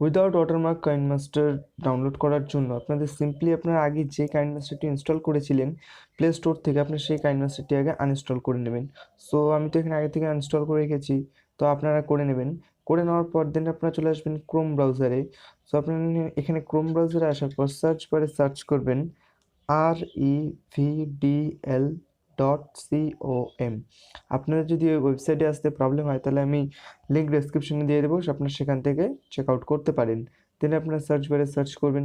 Without watermark KineMaster download করার জন্য আপনাদের সিম্পলি আপনার আগে যে কাইনমাস্টারটি ইনস্টল করেছিলেন প্লে স্টোর থেকে আপনার সেই কাইনমাস্টারটি আগে আনইনস্টল করে নেবেন। সো আমি তো এখানে আগে থেকে ইনস্টল করে রেখেছি, তো আপনারা করে নেবেন। করে নেওয়ার পর দেন আপনারা চলে আসবেন ক্রোম ব্রাউজারে। সো আপনারা এখানে ক্রোম ব্রাউজারে আসার পর সার্চ বারে সার্চ করবেন revdl.com। আপনারা যদি ওই ওয়েবসাইটে আসতে প্রবলেম হয় তাহলে আমি লিঙ্ক ডেসক্রিপশনে দিয়ে দেবো, আপনারা সেখান থেকে চেক আউট করতে পারেন। দেন আপনারা সার্চ বারে সার্চ করবেন।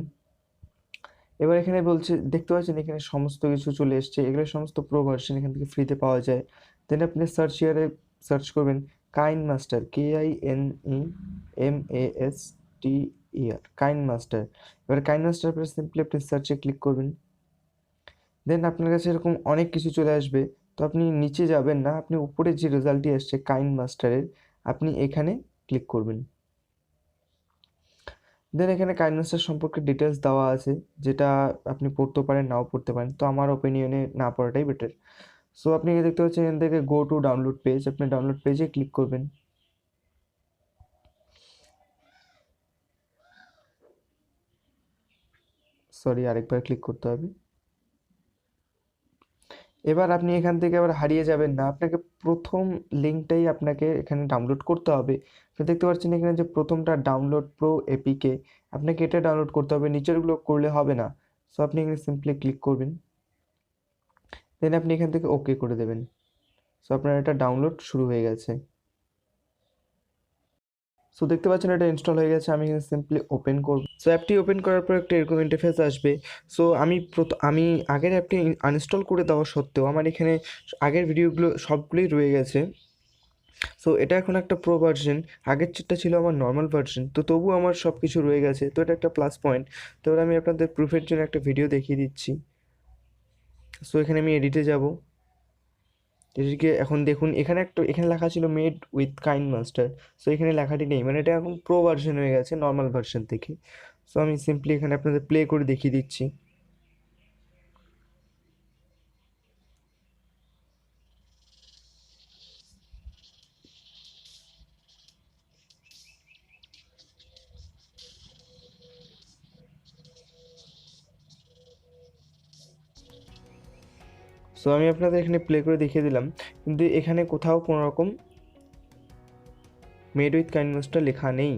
এবার এখানে বলছে, দেখতে পাচ্ছেন এখানে সমস্ত কিছু চলে এসছে, এগুলো সমস্ত প্রো ভার্সন এখান থেকে ফ্রিতে পাওয়া যায়। দেন আপনি সার্চ ইয়ারে সার্চ করবেন কাইনমাস্টার, KINEMASTER, কাইনমাস্টার। এবার কাইনমাস্টার পরে সিম্পলি আপনি সার্চে ক্লিক করবেন। দেন আপনার কাছে এরকম অনেক কিছু চলে আসবে, তো আপনি নিচে যাবেন না, আপনি উপরে যে রেজাল্টটি আসছে কাইনমাস্টারের আপনি এখানে ক্লিক করবেন। দেন এখানে কাইন্ডনেসের সম্পর্কে ডিটেলস দেওয়া আছে, যেটা আপনি পড়তে পারেন নাও পড়তে পারেন, তো আমার ওপিনিয়নে না পড়াটাই বেটার। সো আপনি দেখতে পাচ্ছেন এখান থেকে গো টু ডাউনলোড পেজ, আপনি ডাউনলোড পেজে ক্লিক করবেন। সরি, আরেকবার ক্লিক করতে হবে। এবার আপনি এখান থেকে আবার হারিয়ে যাবেন না, আপনাকে প্রথম লিঙ্কটাই আপনাকে এখানে ডাউনলোড করতে হবে। তো দেখতে পাচ্ছেন এখানে যে প্রথমটা ডাউনলোড প্রো এপিকে, আপনাকে এটা ডাউনলোড করতে হবে, নিচেরগুলো করলে হবে না। সো আপনি এখানে সিম্পলি ক্লিক করবেন। দেন আপনি এখান থেকে ওকে করে দেবেন। সো আপনার এটা ডাউনলোড শুরু হয়ে গেছে। সো দেখতে পাচ্ছেন এটা ইনস্টল হয়ে গেছে, আমি এখানে সিম্পলি ওপেন করব। সো অ্যাপটি ওপেন করার পর একটা এরকম ইন্টারফেস আসবে। সো আমি আগের অ্যাপটি আনইনস্টল করে দেওয়া সত্ত্বেও আমার এখানে আগের ভিডিওগুলো সবগুলোই রয়ে গেছে। সো এটা এখন একটা প্রো ভার্সন, আগের চেরটা ছিল আমার নর্মাল ভার্সন, তো তবু আমার সব কিছু রয়ে গেছে, তো এটা একটা প্লাস পয়েন্ট। তো এবার আমি আপনাদের প্রুফের জন্য একটা ভিডিও দেখিয়ে দিচ্ছি। সো এখানে আমি এডিটে যাব। এদিকে এখন দেখুন এখানে লেখা ছিল মেড উইথ কাইনমাস্টার। সো এখানে লেখাটি নেই, মানে এটা এখন প্রো ভার্সন হয়ে গেছে নর্মাল ভার্সন থেকে। সো আমি সিম্পলি এখানে আপনাদের প্লে করে দেখিয়ে দিচ্ছি। সো আমি আপনাদের এখানে প্লে করে দেখিয়ে দিলাম, কিন্তু এখানে কোথাও কোনো রকম মেড উইথ কাইনমাস্টার লেখা নেই।